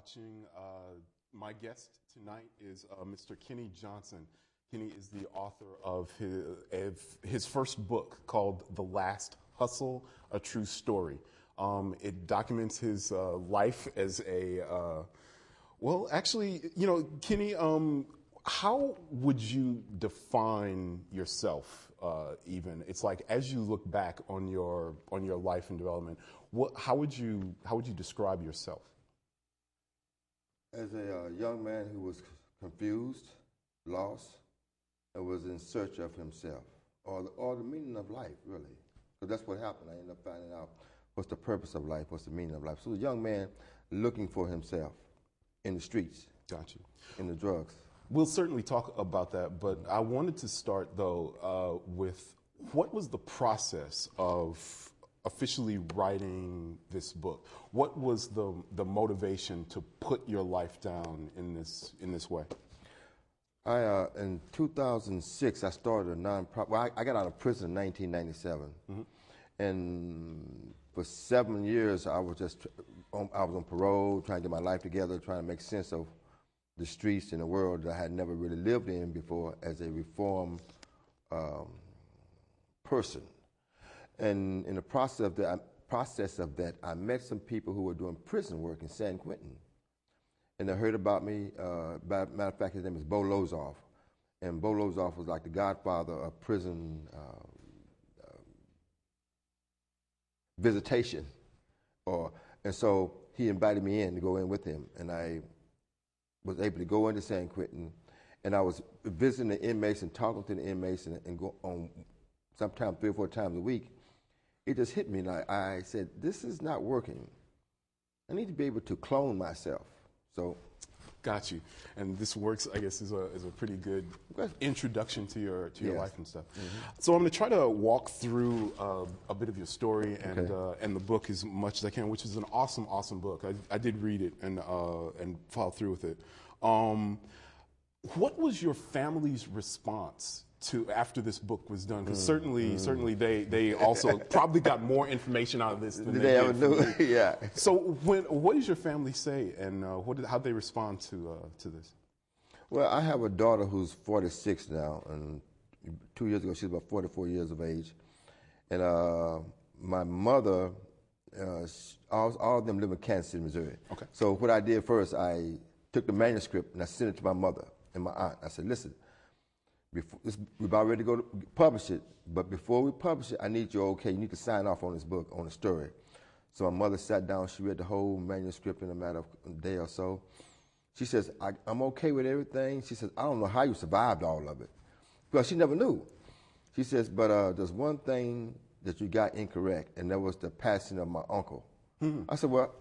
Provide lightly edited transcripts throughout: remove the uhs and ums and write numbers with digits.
watching. My guest tonight is Mr. Kenny Johnson. Kenny is the author of his first book called The Last Hustle, A True Story. It documents his life as a, well, actually, Kenny, how would you define yourself even? It's like, as you look back on your life and development, how would you describe yourself? As a young man who was confused, lost, and was in search of himself, or the meaning of life, really. Because that's what happened. I ended up finding out what's the purpose of life, what's the meaning of life. So a young man looking for himself in the streets. Got you. In the drugs. We'll certainly talk about that, but I wanted to start, though, with what was the process of officially writing this book? What was the motivation to put your life down in this way? In 2006, I started a nonprofit. Well, I got out of prison in 1997, and for 7 years I was on parole, trying to get my life together, trying to make sense of the streets in a world that I had never really lived in before as a reformed person. And in the process of that, I met some people who were doing prison work in San Quentin. And they heard about me. Matter of fact, his name is Bo Lozoff. And Bo Lozoff was like the godfather of prison visitation. And so he invited me in to go in with him. And I was able to go into San Quentin. And I was visiting the inmates and talking to the inmates and go on sometimes 3 or 4 times a week. It just hit me, and I said, this is not working. I need to be able to clone myself. So, got you. And this works, I guess, is a pretty good introduction to your life and stuff. So I'm going to try to walk through a bit of your story and the book as much as I can, which is an awesome book. I did read it and follow through with it. What was your family's response to after this book was done? Because certainly they also probably got more information out of this than they ever knew. Yeah. So what does your family say, and how they respond to this? Well, I have a daughter who's 46 now, and 2 years ago she was about 44 years of age, and my mother, all of them live in Kansas City, Missouri. Okay. So what I did first, I took the manuscript and I sent it to my mother and my aunt. I said, listen, we're about ready to go to publish it, but before we publish it, I need you okay. You need to sign off on this book, on the story. So my mother sat down. She read the whole manuscript in a matter of a day or so. She says, I'm okay with everything. She says, I don't know how you survived all of it. Because she never knew. She says, but there's one thing that you got incorrect, and that was the passing of my uncle. I said, well,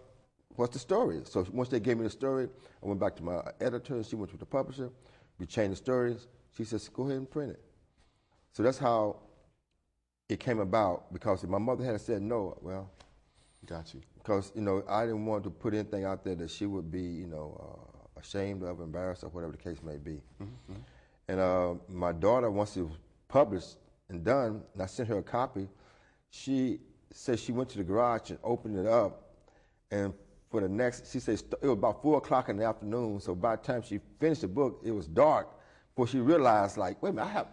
what's the story? So once they gave me the story, I went back to my editor, and she went to the publisher. We changed the stories. She says, go ahead and print it. So that's how it came about, because if my mother had said no, well. Got you. Because, I didn't want to put anything out there that she would be, ashamed of, embarrassed, or whatever the case may be. And my daughter, once it was published and done, and I sent her a copy, she said she went to the garage and opened it up, and for the next, she said it was about 4 o'clock in the afternoon, so by the time she finished the book, it was dark. Before she realized, like, wait a minute,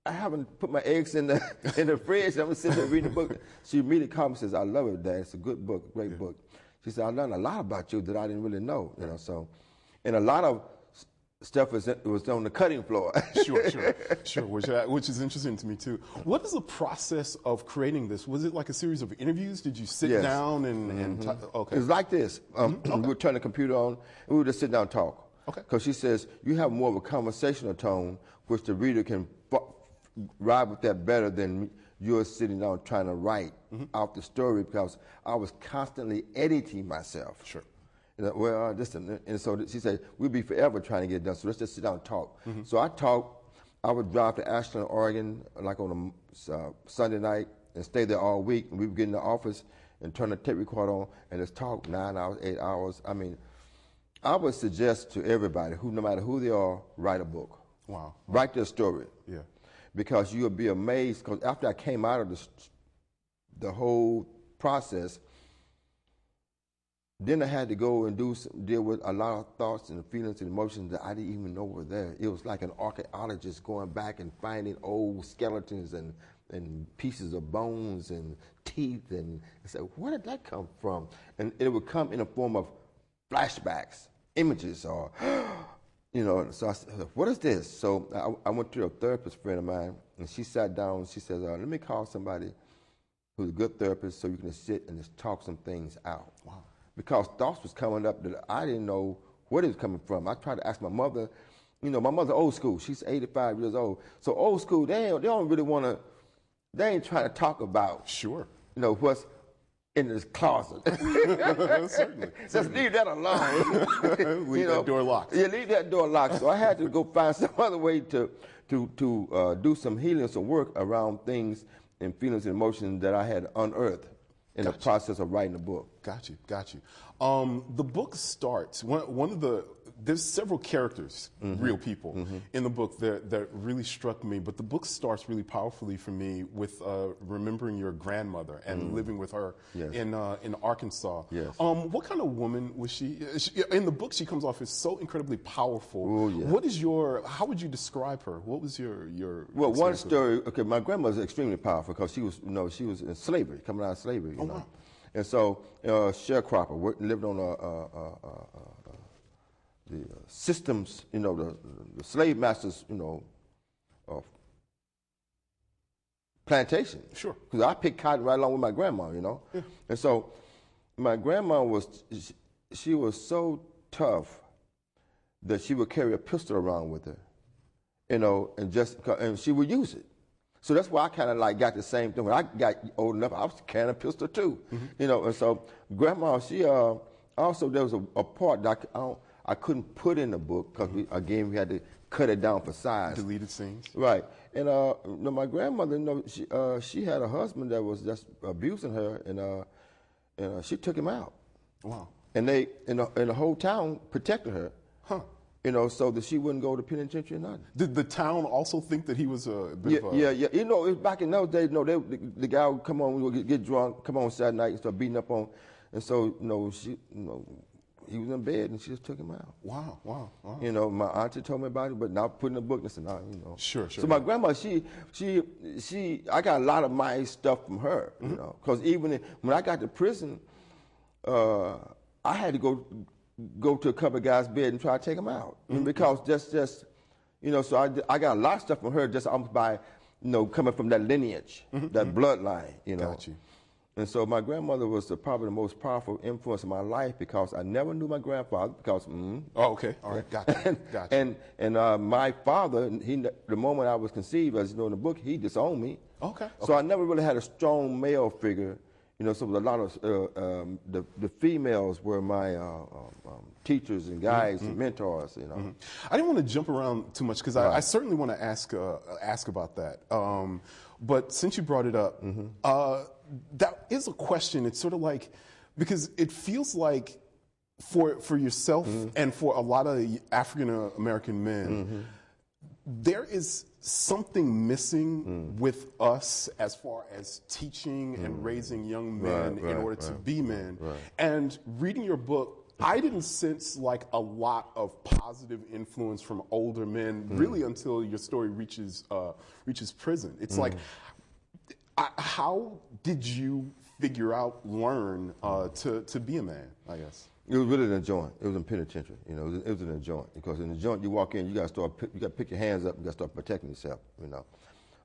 I haven't put my eggs in the fridge. I'm sitting there reading the book. She immediately called me and says, I love it, Dad. It's a good book, great book. She said, I learned a lot about you that I didn't really know, So, and a lot of stuff was on the cutting floor. Sure. Which is interesting to me too. What is the process of creating this? Was it like a series of interviews? Did you sit down and okay? It was like this. We would turn the computer on, and we would just sit down and talk. Okay. Because she says, you have more of a conversational tone, which the reader can ride with that better than you're sitting down trying to write out the story, because I was constantly editing myself. Sure. And so she said, we'll be forever trying to get it done, so let's just sit down and talk. So I would drive to Ashland, Oregon, like on a Sunday night, and stay there all week, and we would get in the office and turn the tape recorder on, and just talk 9 hours, 8 hours. I mean, I would suggest to everybody, no matter who they are, write a book. Wow. Write their story. Yeah. Because you'll be amazed, because after I came out of the whole process, then I had to go and deal with a lot of thoughts and feelings and emotions that I didn't even know were there. It was like an archaeologist going back and finding old skeletons and pieces of bones and teeth, and I said, where did that come from? And it would come in the form of flashbacks, images, or, so I said, what is this? So I went to a therapist friend of mine, and she sat down and she says, let me call somebody who's a good therapist so you can just sit and just talk some things out. Wow. Because thoughts was coming up that I didn't know where it was coming from. I tried to ask my mother, my mother's old school. She's 85 years old. So old school, they don't really want to, they ain't trying to talk about, Sure. What's in this closet. Certainly. Just leave that alone. Leave that door locked. Yeah, leave that door locked. So I had to go find some other way to do some healing, some work around things and feelings and emotions that I had unearthed in the process of writing the book. Got you. The book starts, there's several characters, real people, in the book that really struck me, but the book starts really powerfully for me with remembering your grandmother and living with her in Arkansas. Yes. What kind of woman was she? In the book, she comes off as so incredibly powerful. Oh, yeah. How would you describe her? What was your Well, one story, my grandmother was extremely powerful because she was in slavery, coming out of slavery, Wow. And so, sharecropper, lived on the systems, the slave masters, plantation. Sure. Because I picked cotton right along with my grandma, Yeah. And so, my grandma she was so tough that she would carry a pistol around with her, and she would use it. So that's why I kind of got the same thing. When I got old enough, I was carrying a pistol too, And so Grandma, she also there was a part that I couldn't put in the book because we had to cut it down for size. Deleted scenes. Right, and my grandmother, she had a husband that was just abusing her, and she took him out. Wow. And they and the whole town protected her. Huh. So that she wouldn't go to penitentiary or nothing. Did the town also think that he was a bit of a... Yeah. It was back in those days, the guy would come on, we would get drunk, come on Saturday night and start beating up on, and so, he was in bed and she just took him out. Wow. My auntie told me about it, but now put in the book and said, Sure. So my grandma, I got a lot of my stuff from her, because even when I got to prison, I had to go to a couple of guys' bed and try to take them out. Because so I got a lot of stuff from her just almost by, coming from that lineage, that bloodline, Got you. And so my grandmother was probably the most powerful influence in my life because I never knew my grandfather because. Oh, okay. All right. Gotcha. And my father, the moment I was conceived, as you know in the book, he disowned me. Okay. So I never really had a strong male figure. So a lot of the females were my teachers and guides and mentors. I didn't want to jump around too much because I certainly want to ask about that. But since you brought it up, that is a question. It's sort of like, because it feels like for yourself and for a lot of African American men, there is something missing with us as far as teaching and raising young men in order to be men. Right. And reading your book, I didn't sense like a lot of positive influence from older men really until your story reaches prison. It's like, how did you learn to be a man, I guess? It was really in a joint. It was in penitentiary. It was in a joint because in the joint you walk in, you got to pick your hands up. You got to start protecting yourself.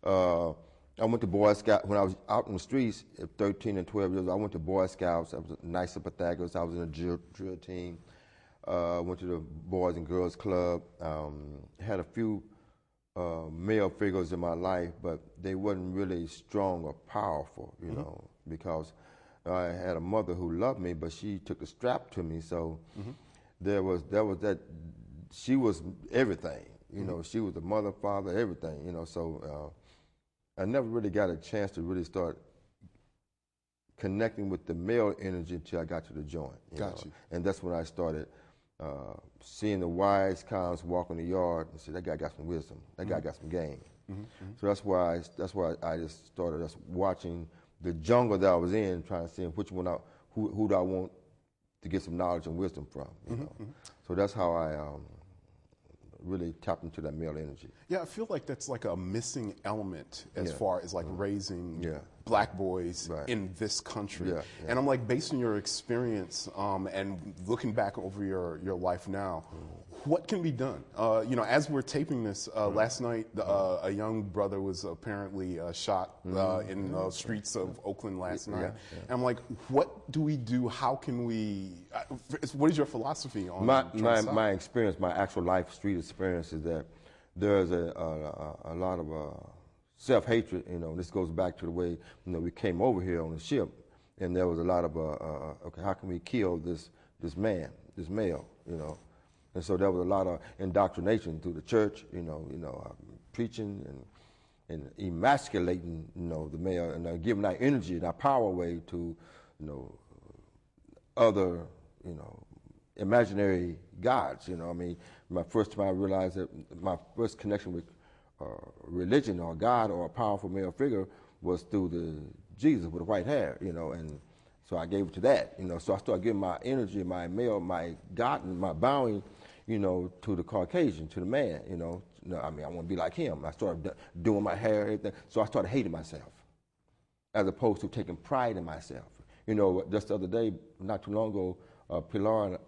I went to Boy Scouts when I was out in the streets at 13 and 12 years old. I went to Boy Scouts. I was a nice Pythagoras. I was in a drill team. Went to the Boys and Girls Club. Had a few male figures in my life, but they wasn't really strong or powerful. Because I had a mother who loved me, but she took a strap to me. So there was that. She was everything. She was the mother, father, everything. So I never really got a chance to really start connecting with the male energy until I got to the joint. Got you. And that's when I started seeing the wise cows walk in the yard and said, that guy got some wisdom. That guy got some game. So that's why I just started watching the jungle that I was in, trying to see which one who do I want to get some knowledge and wisdom from. You know, so that's how I really tapped into that male energy. Yeah, I feel like that's like a missing element as far as like raising black boys in this country. And I'm like, based on your experience and looking back over your life now, what can be done? You know, as we're taping this, last night a young brother was apparently shot in the streets of Oakland last night. And I'm like, what do we do? How can we, what is your philosophy on my experience, my actual life street experience is that there's a lot of self-hatred. You know, this goes back to the way, you know, we came over here on the ship, and there was a lot of okay, how can we kill this man, this male, you know? And so there was a lot of indoctrination through the church, preaching and emasculating, you know, the male, and giving our energy and our power away to, you know, other, you know, imaginary gods. You know, I mean, my first time I realized that my first connection with religion or God or a powerful male figure was through the Jesus with the white hair, you know, and so I gave it to that, you know. So I started giving my energy, my male, my God, and my bowing, you know, to the Caucasian, to the man, you know. I mean, I want to be like him. I started doing my hair, everything. So I started hating myself, as opposed to taking pride in myself. You know, just the other day, not too long ago, Pilar,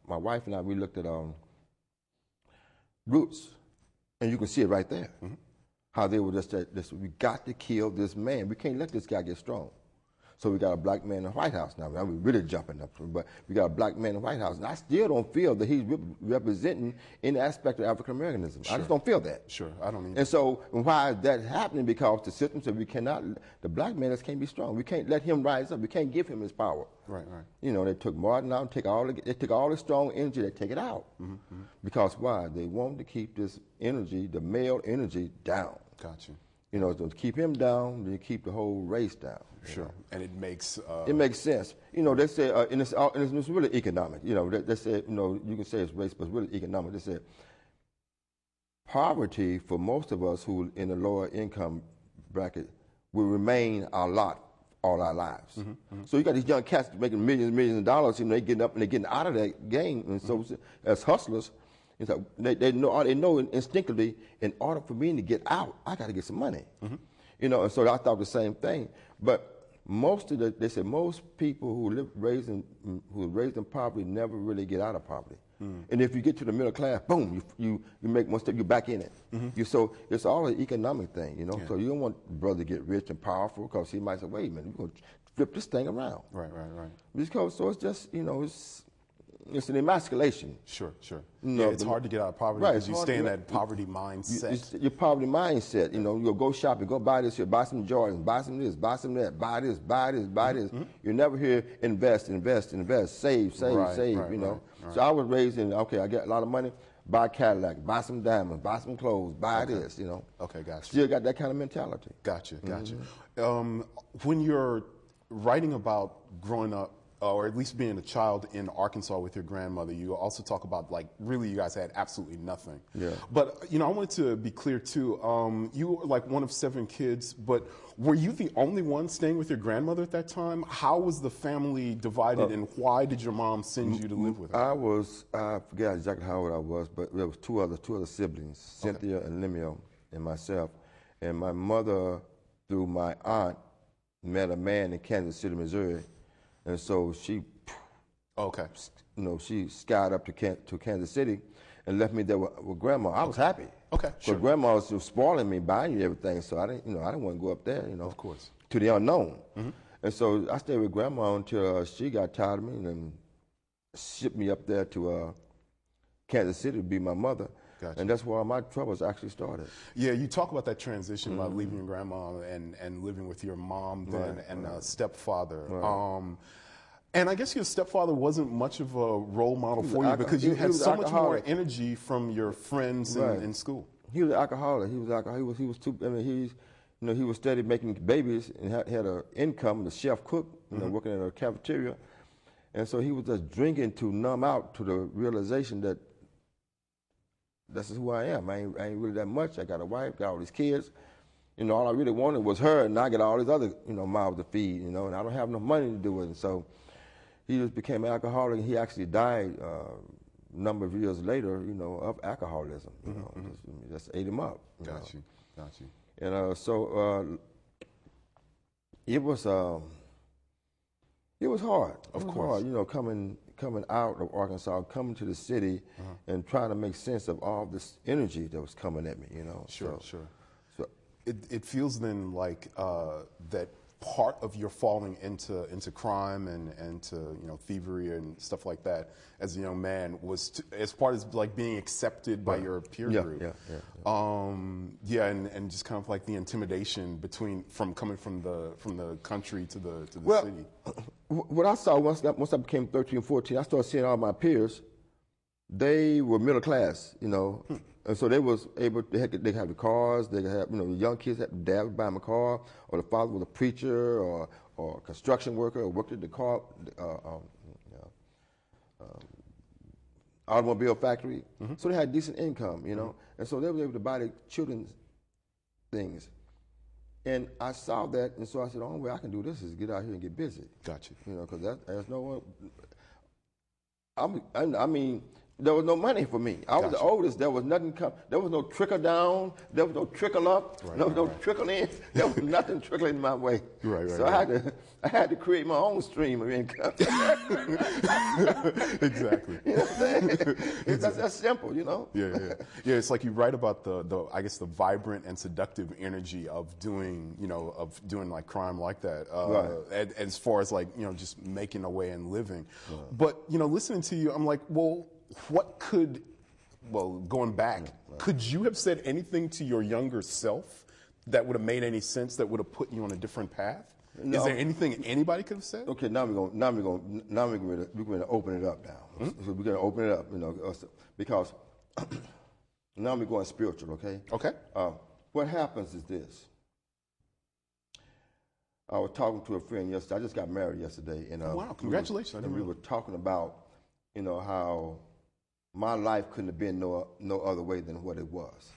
my wife and I, we looked at Roots, and you can see it right there. How they were just we got to kill this man. We can't let this guy get strong. So we got a black man in the White House now. We're really jumping up, but we got a black man in the White House, and I still don't feel that he's representing any aspect of African Americanism. Sure. I just don't feel that. Sure, I don't either. And so why is that happening? Because the system said we cannot, the black man can't be strong. We can't let him rise up. We can't give him his power. Right, right. You know, they took Martin out, they took all the strong energy, they take it out. Because why? They want to keep this energy, the male energy, down. Gotcha. You know, to keep him down, they keep the whole race down. Sure, know? And it makes sense. You know, they say, and it's really economic. You know, they say, you know, you can say it's race, but it's really economic. They say poverty for most of us who in the lower income bracket will remain our lot all our lives. So you got these young cats making millions of dollars, and they getting up and they're getting out of that game. And so as hustlers, it's like they know instinctively, in order for me to get out, I got to get some money. You know, and so I thought the same thing. But they said most people who raised in poverty never really get out of poverty. And if you get to the middle class, boom, you make one step, you're back in it. So it's all an economic thing, you know. So you don't want brother to get rich and powerful, because he might say, wait a minute, we're going to flip this thing around. Right. Because so it's just, you know, it's an emasculation. Sure. Yeah, it's hard to get out of poverty because you stay in that poverty mindset. Your poverty mindset. You know, you'll go shopping, go buy this here, buy some Jordans, buy some this, buy some that, buy this, buy this. You never hear invest, save, you know. So I was raised in, okay, I get a lot of money, buy a Cadillac, buy some diamonds, buy some clothes, buy this, you know. Okay, gotcha. Still got that kind of mentality. Gotcha. When you're writing about growing up, or at least being a child in Arkansas with your grandmother, you also talk about, like, really you guys had absolutely nothing. Yeah. But, you know, I wanted to be clear too, you were like one of 7 kids, but were you the only one staying with your grandmother at that time? How was the family divided, and why did your mom send you to live with her? I forget exactly how old I was, but there was two other siblings, Cynthia and Lemuel and myself. And my mother, through my aunt, met a man in Kansas City, Missouri. And so she, she skied up to Kansas City and left me there with Grandma. I was happy. Okay, sure. But Grandma was spoiling me, buying me everything, so I didn't want to go up there, you know. Of course. To the unknown. And so I stayed with Grandma until she got tired of me and then shipped me up there to Kansas City to be my mother. Gotcha. And that's where my troubles actually started. Yeah, you talk about that transition about leaving your grandma and living with your mom then and stepfather. And I guess your stepfather wasn't much of a role model for you because you had so much more energy from your friends in school. He was an alcoholic. He was too. I mean, he was steady making babies and had an income, the chef cook, working in a cafeteria, and so he was just drinking to numb out to the realization that this is who I am. I ain't really that much. I got a wife, got all these kids. You know, all I really wanted was her, and I got all these other, mouths to feed, and I don't have enough money to do it. And so he just became an alcoholic. He actually died a number of years later, you know, of alcoholism. You know, just ate him up. Got you. And so it was hard. Of course. Hard, you know, coming out of Arkansas, coming to the city, and trying to make sense of all this energy that was coming at me. You know. Sure. So it feels then like that part of your falling into crime and to, you know, thievery and stuff like that as a young man was as part of like being accepted by your peer group. And just kind of like the intimidation from coming from the country to the city. What I saw once I became 13, 14, I started seeing all my peers. They were middle class, you know, and so they was able. They could have the cars. They could have, you know, the young kids had dad would buy them a car, or the father was a preacher or a construction worker, or worked at the car automobile factory. So they had decent income, you know, and so they were able to buy their children's things. And I saw that, and so I said, the only way I can do this is get out here and get busy. Gotcha. You know, because there's no one. I mean, there was no money for me. I was the oldest. There was nothing. There was no trickle down. There was no trickle up. There was no trickle in. There was nothing trickling my way. So I had to create my own stream of income. Exactly. You know what I'm saying? That's simple, you know. Yeah. It's like you write about the I guess the vibrant and seductive energy of doing like crime like that. As far as like, you know, just making a way and living. But, you know, listening to you, I'm like, well, going back, could you have said anything to your younger self that would have made any sense, that would have put you on a different path? No. Is there anything anybody could have said? Okay, now we're going to open it up now. So we're going to open it up, you know, because now we're going spiritual. Okay. Okay. What happens is this. I was talking to a friend yesterday. I just got married yesterday, and wow, congratulations! We were talking about, you know, how my life couldn't have been no other way than what it was.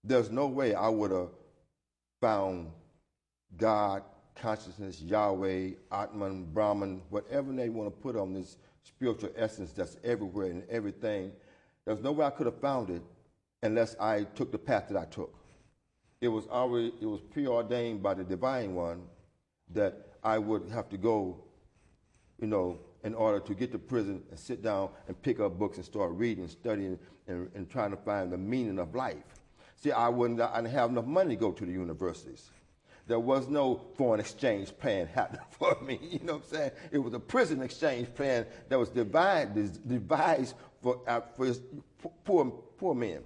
There's no way I would have found God, consciousness, Yahweh, Atman, Brahman, whatever they want to put on this spiritual essence that's everywhere and everything. There's no way I could have found it unless I took the path that I took. It was preordained by the Divine One that I would have to go, you know, in order to get to prison and sit down and pick up books and start reading, studying, and trying to find the meaning of life. See, I didn't have enough money to go to the universities. There was no foreign exchange plan happening for me. You know what I'm saying? It was a prison exchange plan that was devised for poor men.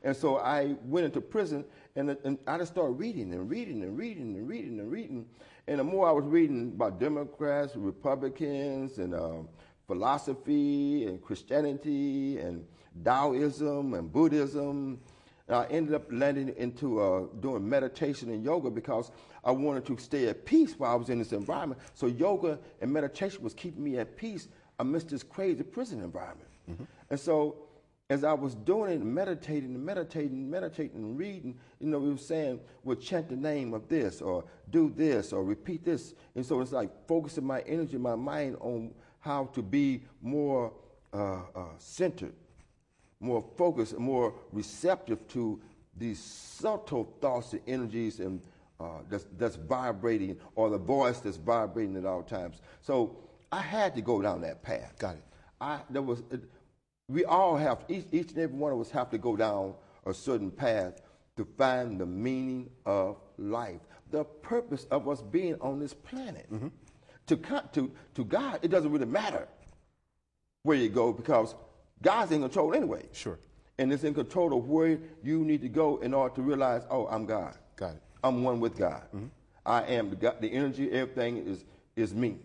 And so I went into prison, and I just started reading. And the more I was reading about Democrats, Republicans, and philosophy, and Christianity, and Taoism, and Buddhism, and I ended up landing into doing meditation and yoga because I wanted to stay at peace while I was in this environment. So yoga and meditation was keeping me at peace amidst this crazy prison environment. And so as I was doing it, meditating and reading, you know, we were saying, well, chant the name of this, or do this, or repeat this. And so it's like focusing my energy, my mind on how to be more centered, more focused, and more receptive to these subtle thoughts and energies and that's vibrating, or the voice that's vibrating at all times. So I had to go down that path. Got it. We all have, each and every one of us have to go down a certain path to find the meaning of life, the purpose of us being on this planet. To God, it doesn't really matter where you go because God's in control anyway. Sure. And it's in control of where you need to go in order to realize, oh, I'm God. Got it. I'm one with God. I am the energy, everything is me.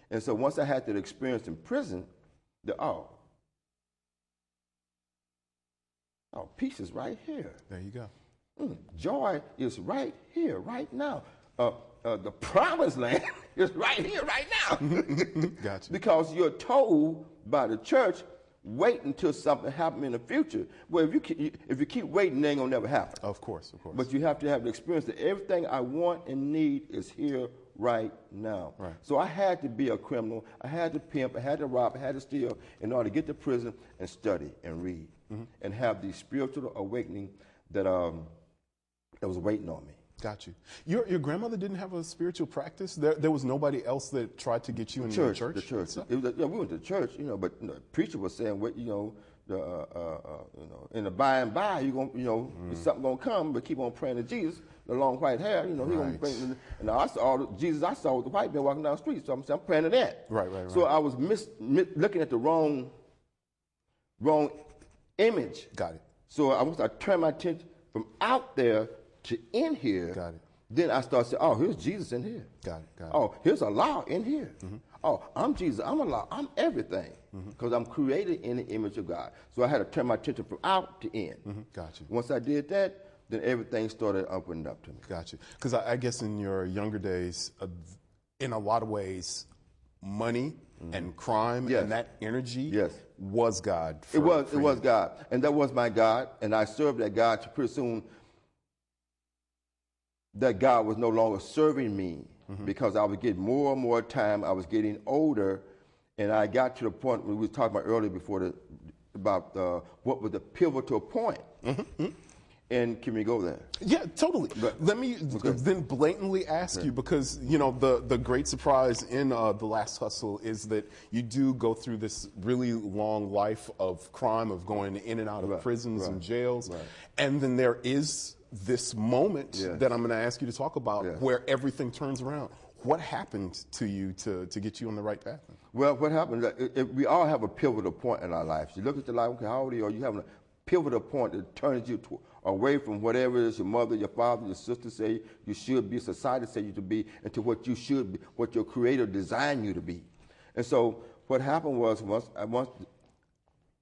And so once I had that experience in prison, peace is right here. There you go. Joy is right here, right now. The promised land is right here, right now. Gotcha. Because you're told by the church, wait until something happens in the future. Well, if you keep waiting, it ain't gonna never happen. Of course. But you have to have the experience that everything I want and need is here right now. Right. So I had to be a criminal. I had to pimp. I had to rob. I had to steal in order to get to prison and study and read and have the spiritual awakening that was waiting on me. Got you. Your grandmother didn't have a spiritual practice? There was nobody else that tried to get you into the church? The church. We went to church, but the preacher was saying, what, in the by and by, you're gonna, something gonna come, but keep on praying to Jesus. The long white hair, he gonna bring. And I saw Jesus. I saw the white man walking down the street, so I'm praying to that. Right. So I was looking at the wrong image. Got it. So I turned my attention from out there to in here. Got it. Then I started saying, oh, here's Jesus in here. Got it. Oh, here's Allah in here. Oh, I'm Jesus. I'm Allah. I'm everything. Because I'm created in the image of God. So I had to turn my attention from out to in. Got you. Once I did that, then everything started opening up to me. Got you. Because I guess in your younger days, in a lot of ways, money and crime and that energy was God. It was God. And that was my God. And I served that God. Pretty soon, that God was no longer serving me because I was getting more and more time. I was getting older. And I got to the point we were talking about earlier about what was the pivotal point. And can we go there? Yeah, totally. Let me then blatantly ask you, because the great surprise in The Last Hustle is that you do go through this really long life of crime, of going in and out of prisons and jails, and then there is this moment that I'm going to ask you to talk about where everything turns around. What happened to you to get you on the right path? Well, what happened? We all have a pivotal point in our lives. You look at your life. Okay, how old are you? You have a pivotal point that turns you away from whatever it is your mother, your father, your sister say you should be, society say you to be, into what you should be, what your Creator designed you to be. And so what happened was once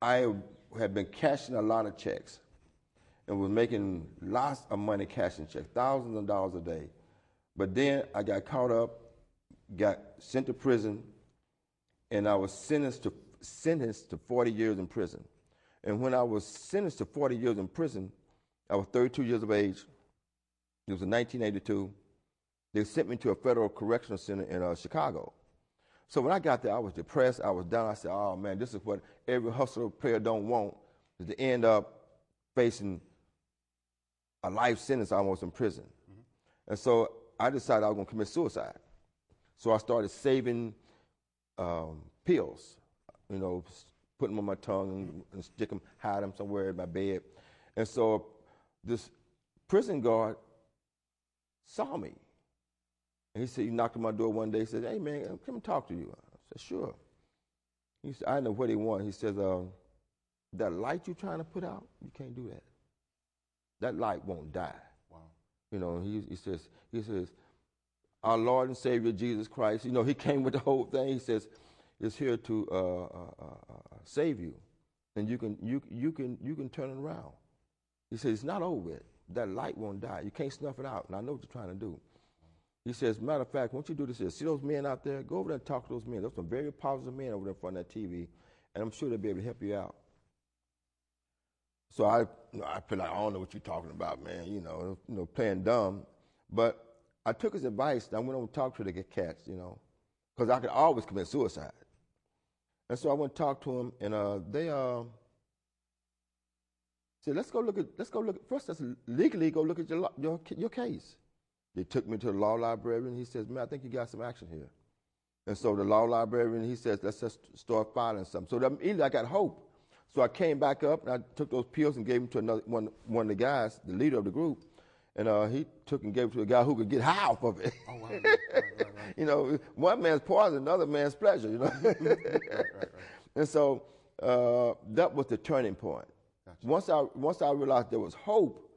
I had been cashing a lot of checks and was making lots of money cashing checks, thousands of dollars a day. But then I got caught up, got sent to prison, and I was sentenced to 40 years in prison. And when I was sentenced to 40 years in prison, I was 32 years of age. It was in 1982. They sent me to a federal correctional center in Chicago. So when I got there, I was depressed. I was down. I said, oh, man, this is what every hustler player don't want, is to end up facing a life sentence almost in prison. And so I decided I was going to commit suicide. So I started saving pills, putting them on my tongue and stick them, hide them somewhere in my bed. And so this prison guard saw me. And he said, he knocked on my door one day. He said, hey, man, come and talk to you. I said, sure. He said, I didn't know what he wanted. He says, that light you're trying to put out, you can't do that. That light won't die. Wow. He says, our Lord and Savior Jesus Christ, he came with the whole thing. He says, is here to save you, and you can turn it around. He says, it's not over with. That light won't die. You can't snuff it out, and I know what you're trying to do. He says, matter of fact, once you do this, see those men out there? Go over there and talk to those men. There's some very positive men over there in front of that TV, and I'm sure they'll be able to help you out. So I feel like, I don't know what you're talking about, man, playing dumb. But I took his advice, and I went over and talked to the cats, because I could always commit suicide. And so I went and talked to him, and they said, let's go look at, first let's legally go look at your case. They took me to the law librarian, and he says, man, I think you got some action here. And so the law librarian, he says, let's just start filing something. So immediately I got hope. So I came back up, and I took those pills and gave them to another one of the guys, the leader of the group. And he took and gave it to a guy who could get high off of it. Oh, wow. Right. One man's poison, another man's pleasure, right. And so that was the turning point. Gotcha. Once I realized there was hope,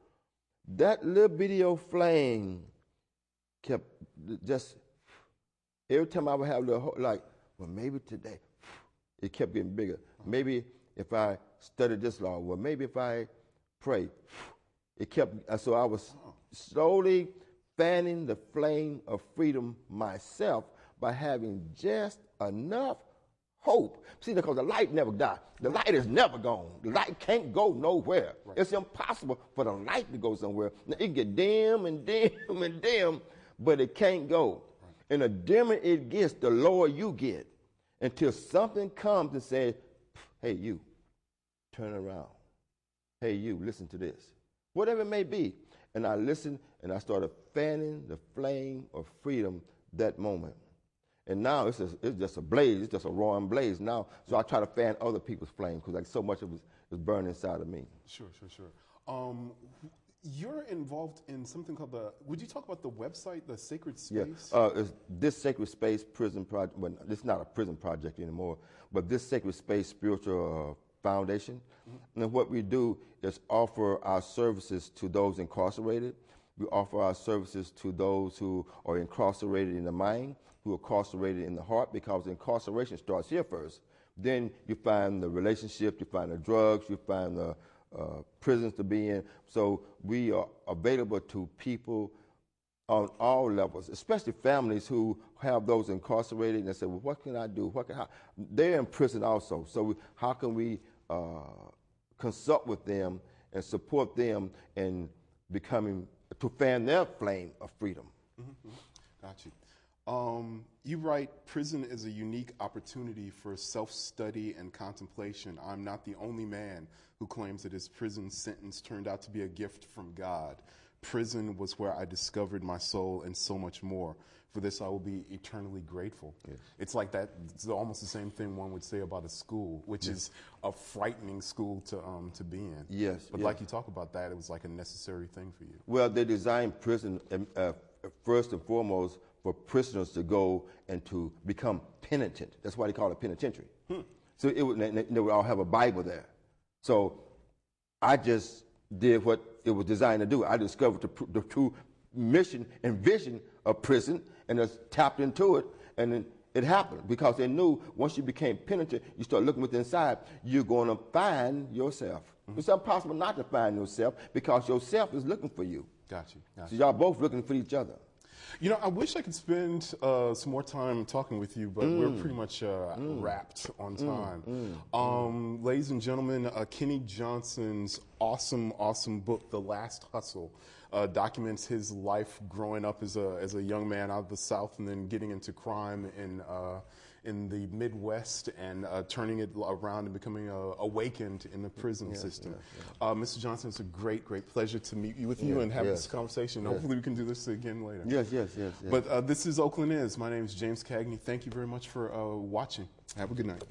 that little video flame kept just, every time I would have a little hope, like, well, maybe today, it kept getting bigger. Maybe if I studied this law, well, maybe if I pray, it kept, so I was slowly fanning the flame of freedom myself by having just enough hope. See, because the light never dies. The light is never gone. The light can't go nowhere. Right. It's impossible for the light to go somewhere. Now, it can get dim and dim and dim, but it can't go. Right. And the dimmer it gets, the lower you get, until something comes and says, hey, you, turn around. Hey, you, listen to this. Whatever it may be. And I listened, and I started fanning the flame of freedom that moment. And now it's just a blaze. It's just a roaring blaze now. So I try to fan other people's flames because like so much of it is burning inside of me. Sure. You're involved in something called would you talk about the website, the Sacred Space? Yeah, it's this Sacred Space Prison Project. Well, it's not a prison project anymore, but this Sacred Space Spiritual Foundation. Mm-hmm. And what we do is offer our services to those incarcerated. We offer our services to those who are incarcerated in the mind, who are incarcerated in the heart, because incarceration starts here first. Then you find the relationship, you find the drugs, you find the prisons to be in. So we are available to people on all levels, especially families who have those incarcerated and they say, well, what can I do? They're in prison also. So how can we consult with them and support them in to fan their flame of freedom? Mm-hmm. Got you. You write, prison is a unique opportunity for self-study and contemplation. I'm not the only man who claims that his prison sentence turned out to be a gift from God. Prison was where I discovered my soul and so much more. For this, I will be eternally grateful. Yes. It's like that. It's almost the same thing one would say about a school, which is a frightening school to be in. Yes. But like you talk about that, it was like a necessary thing for you. Well, they designed prison first and foremost for prisoners to go and to become penitent. That's why they call it penitentiary. So they would all have a Bible there. So I just did what it was designed to do. I discovered the true mission and vision of prison and just tapped into it, and then it happened because they knew once you became penitent, you start looking within inside, you're going to find yourself. Mm-hmm. It's impossible not to find yourself because yourself is looking for you. Got you. So y'all both looking for each other. You know, I wish I could spend some more time talking with you, but we're pretty much wrapped on time. Ladies and gentlemen, Kenny Johnson's awesome book, The Last Hustle, documents his life growing up as a young man out of the South and then getting into crime in the Midwest and turning it around and becoming awakened in the prison system. Mr. Johnson, it's a great pleasure to meet you and have this conversation. Hopefully we can do this again later. Yes. But this is Oakland Is. My name is James Cagney. Thank you very much for watching. Have a good night.